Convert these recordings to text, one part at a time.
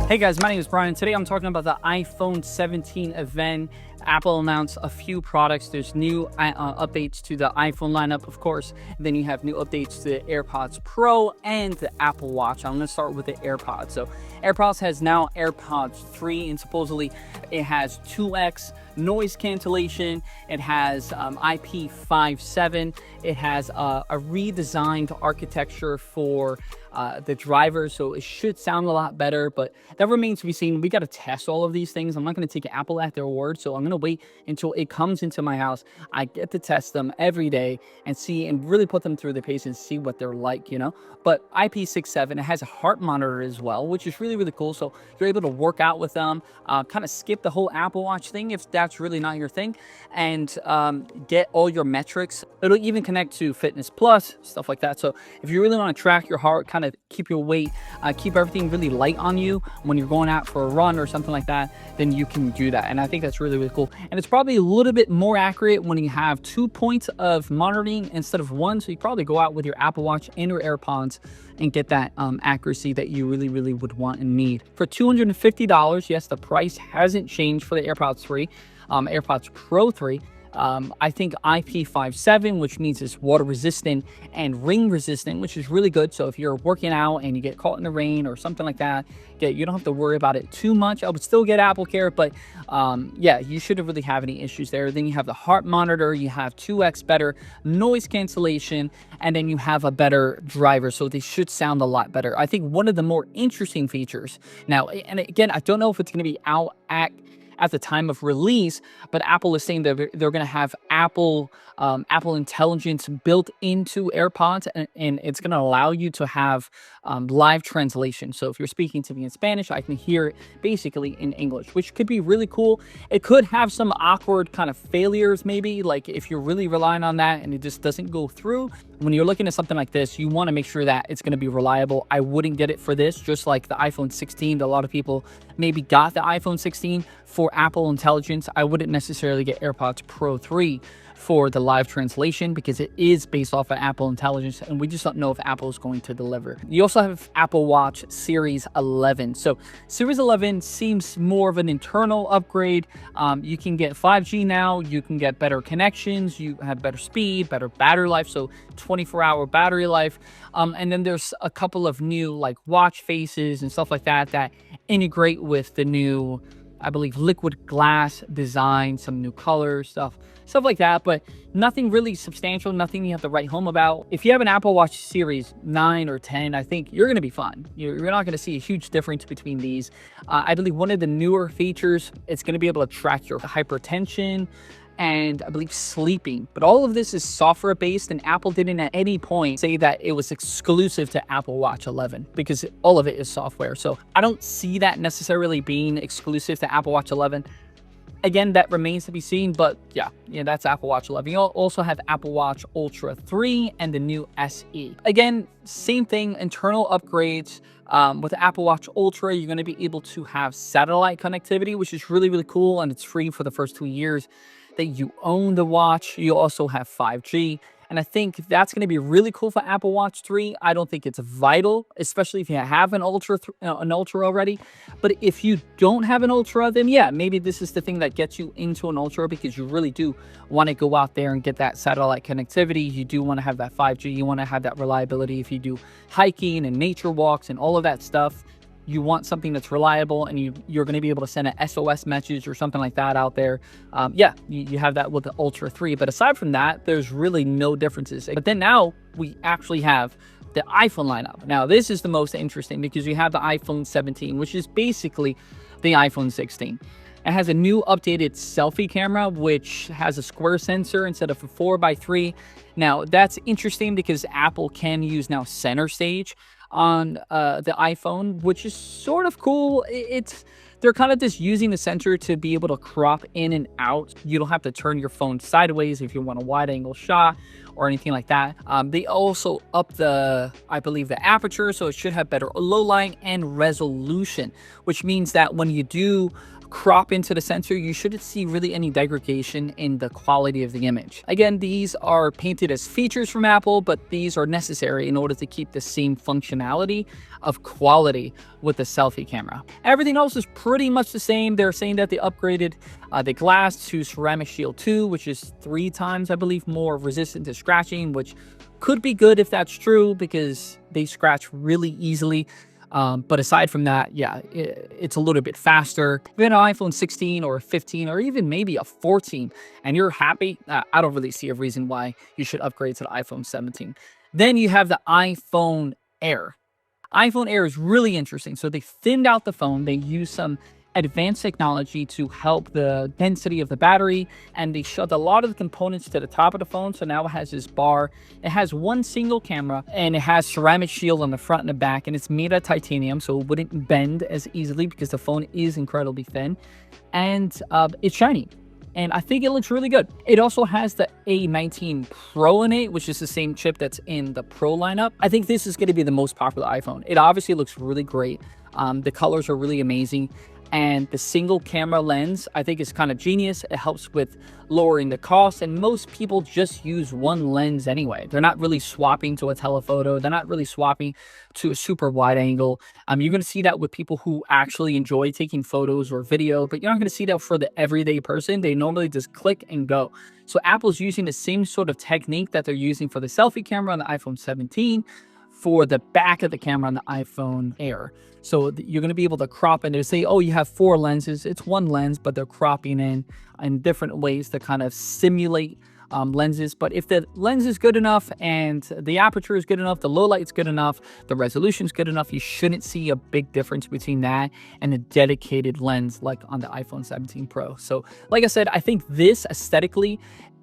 Hey guys, my name is Brian. Today I'm talking about the iPhone 17 event. Apple announced a few products. There's new updates to the iPhone lineup, of course. And then you have new updates to the AirPods Pro and the Apple Watch. I'm going to start with the AirPods. So AirPods has now AirPods 3, and supposedly it has 2x noise cancellation. It has IP57. It has a redesigned architecture for the driver, so it should sound a lot better, but that remains to be seen. We got to test all of these things. I'm not going to take Apple at their word, so I'm going to wait until it comes into my house. I get to test them every day and see and really put them through the paces and see what they're like, you know. But IP67, it has a heart monitor as well, which is really cool. So you're able to work out with them, kind of skip the whole Apple Watch thing if that's really not your thing, and get all your metrics. It'll even connect to Fitness Plus, stuff like that. So if you really want to track your heart, kind of keep your weight, keep everything really light on you when you're going out for a run or something like that, then you can do that. And I think that's really cool. And it's probably a little bit more accurate when you have 2 points of monitoring instead of one. So you probably go out with your Apple Watch and your AirPods and get that accuracy that you really would want and need. For $250, yes, the price hasn't changed for the AirPods 3, AirPods Pro 3. I think IP57, which means it's water resistant and ring resistant, which is really good. So if you're working out and you get caught in the rain or something like that, you don't have to worry about it too much. I would still get Apple Care, but yeah, you shouldn't really have any issues there. Then you have the heart monitor, you have 2x better noise cancellation, and then you have a better driver. So they should sound a lot better. I think one of the more interesting features now, and again, I don't know if it's going to be out at the time of release, but Apple is saying that they're going to have Apple Intelligence built into AirPods, and it's going to allow you to have live translation. So if you're speaking to me in Spanish, I can hear it basically in English, which could be really cool. It could have some awkward kind of failures, maybe, like if you're really relying on that and it just doesn't go through. When you're looking at something like this, you want to make sure that it's going to be reliable. I wouldn't get it for this, just like the iPhone 16. A lot of people maybe got the iPhone 16 for Apple Intelligence. I wouldn't necessarily get AirPods Pro 3 for the live translation because it is based off of Apple Intelligence, and we just don't know if Apple is going to deliver. You also have Apple Watch Series 11. So Series 11 seems more of an internal upgrade. You can get 5G now, you can get better connections, you have better speed, better battery life, so 24-hour battery life. And then there's a couple of new like watch faces and stuff like that that integrate with the new, I believe, liquid glass design, some new colors, stuff like that, but nothing really substantial, nothing you have to write home about. If you have an Apple Watch Series 9 or 10, I think you're going to be fine. You're not going to see a huge difference between these. I believe one of the newer features, it's going to be able to track your hypertension and I believe sleeping. But all of this is software based, and Apple didn't at any point say that it was exclusive to Apple Watch 11 because all of it is software. So I don't see that necessarily being exclusive to Apple Watch 11. Again, that remains to be seen, but yeah, that's Apple Watch 11. You also have Apple Watch Ultra 3 and the new SE. Again, same thing, internal upgrades. With the Apple Watch Ultra, you're going to be able to have satellite connectivity, which is really cool, and it's free for the first 2 years that you own the watch. You also have 5G, and I think that's going to be really cool for Apple Watch 3. I don't think it's vital, especially if you have an Ultra already. But if you don't have an Ultra, then yeah, maybe this is the thing that gets you into an Ultra, because you really do want to go out there and get that satellite connectivity. You do want to have that 5G. You want to have that reliability if you do hiking and nature walks and all of that stuff. You want something that's reliable, and you're going to be able to send an SOS message or something like that out there. Yeah, you have that with the Ultra 3. But aside from that, there's really no differences. But then now we actually have the iPhone lineup. Now, this is the most interesting because you have the iPhone 17, which is basically the iPhone 16. It has a new updated selfie camera, which has a square sensor instead of a 4x3. Now, that's interesting because Apple can use now center stage on the iPhone, which is sort of cool. They're kind of just using the sensor to be able to crop in and out. You don't have to turn your phone sideways if you want a wide angle shot or anything like that. They also up I believe the aperture, so it should have better low light and resolution, which means that when you do crop into the sensor, you shouldn't see really any degradation in the quality of the image. Again, these are painted as features from Apple, but these are necessary in order to keep the same functionality of quality with the selfie camera. Everything else is pretty much the same. They're saying that they upgraded the glass to Ceramic Shield 2, which is 3 times, I believe, more resistant to scratching, which could be good if that's true because they scratch really easily. But aside from that, yeah, it's a little bit faster. If you have an iPhone 16 or 15 or even maybe a 14 and you're happy, I don't really see a reason why you should upgrade to the iPhone 17. Then you have the iPhone Air. iPhone Air is really interesting. So they thinned out the phone. They used some advanced technology to help the density of the battery, and they shoved a lot of the components to the top of the phone. So now it has this bar. It has one single camera, and it has ceramic shield on the front and the back, and it's made of titanium, so it wouldn't bend as easily because the phone is incredibly thin, and it's shiny. And I think it looks really good. It also has the A19 Pro in it, which is the same chip that's in the Pro lineup. I think this is going to be the most popular iPhone. It obviously looks really great. The colors are really amazing. And the single camera lens, I think, is kind of genius. It helps with lowering the cost, and most people just use one lens anyway. They're not really swapping to a telephoto. They're not really swapping to a super wide angle. You're going to see that with people who actually enjoy taking photos or video, but you're not going to see that for the everyday person. They normally just click and go. So Apple's using the same sort of technique that they're using for the selfie camera on the iPhone 17 for the back of the camera on the iPhone Air. So you're going to be able to crop in. They say, oh, you have 4 lenses. It's one lens, but they're cropping in different ways to kind of simulate lenses. But if the lens is good enough and the aperture is good enough, the low light is good enough, the resolution is good enough, you shouldn't see a big difference between that and a dedicated lens like on the iPhone 17 Pro. So like I said, I think this aesthetically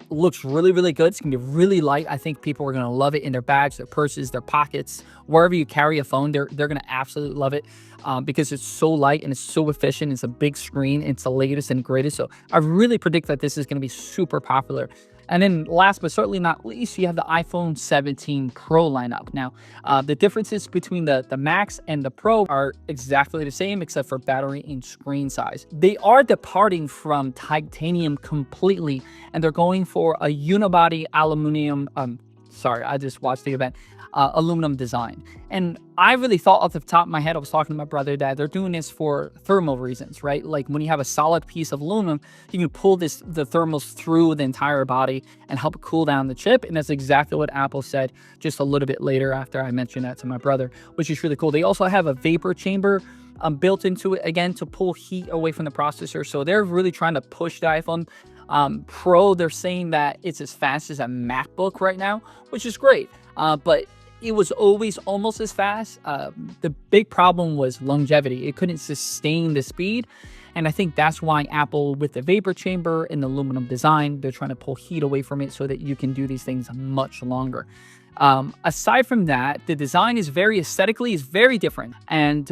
looks really, really good. It's gonna be really light. I think people are gonna love it in their bags, their purses, their pockets, wherever you carry a phone. They're gonna absolutely love it because it's so light and it's so efficient. It's a big screen. It's the latest and greatest. So I really predict that this is gonna be super popular. And then last but certainly not least, you have the iPhone 17 Pro lineup. Now, the differences between the Max and the Pro are exactly the same except for battery and screen size. They are departing from titanium completely, and they're going for a unibody aluminum, sorry, I just watched the event, aluminum design. And I really thought off the top of my head, I was talking to my brother, that they're doing this for thermal reasons, right? Like when you have a solid piece of aluminum, you can pull the thermals through the entire body and help cool down the chip. And that's exactly what Apple said just a little bit later after I mentioned that to my brother, which is really cool. They also have a vapor chamber built into it, again, to pull heat away from the processor. So they're really trying to push the iPhone Pro. They're saying that it's as fast as a MacBook right now, which is great. But it was always almost as fast. The big problem was longevity. It couldn't sustain the speed. And I think that's why Apple, with the vapor chamber and the aluminum design, they're trying to pull heat away from it so that you can do these things much longer. Aside from that, the design is aesthetically is very different. And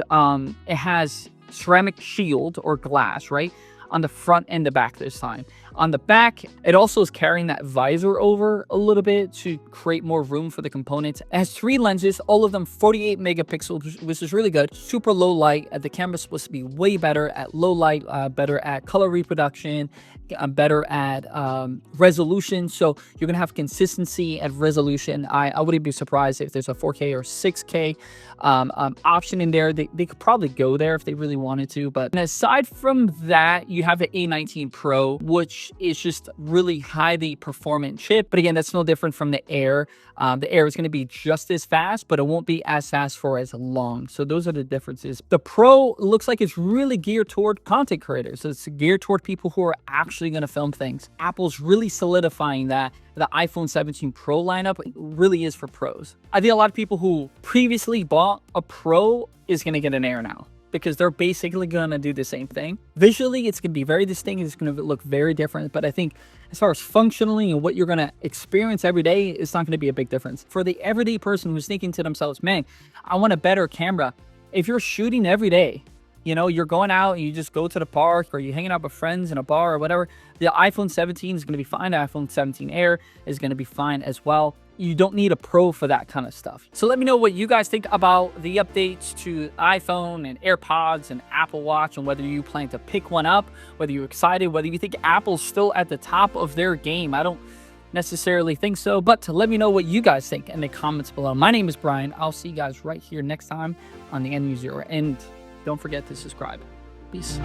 it has ceramic shield or glass, right, on the front and the back this time. On the back, it also is carrying that visor over a little bit to create more room for the components. It has 3 lenses, all of them 48 megapixels, which is really good. Super low light. The camera's supposed to be way better at low light, better at color reproduction, better at resolution. So you're gonna have consistency at resolution. I wouldn't be surprised if there's a 4K or 6K option in there. They could probably go there if they really wanted to. But aside from that, you have the A19 Pro, which is just really highly performant chip. But again, that's no different from the Air. The Air is going to be just as fast, but it won't be as fast for as long. So those are the differences. The Pro looks like it's really geared toward content creators. So it's geared toward people who are actually going to film things. Apple's really solidifying that the iPhone 17 Pro lineup really is for pros. I think a lot of people who previously bought a Pro is going to get an Air now, because they're basically going to do the same thing. Visually, it's going to be very distinct. It's going to look very different. But I think as far as functionally and what you're going to experience every day, it's not going to be a big difference. For the everyday person who's thinking to themselves, man, I want a better camera. If you're shooting every day, You know, you're going out and you just go to the park, or you're hanging out with friends in a bar or whatever, the iPhone 17 is going to be fine. The iPhone 17 Air is going to be fine as well. You don't need a Pro for that kind of stuff. So let me know what you guys think about the updates to iPhone and AirPods and Apple Watch, and whether you plan to pick one up, whether you're excited, whether you think Apple's still at the top of their game. I don't necessarily think so, but let me know what you guys think in the comments below. My name is Brian. I'll see you guys right here next time on the End User, and don't forget to subscribe. Peace.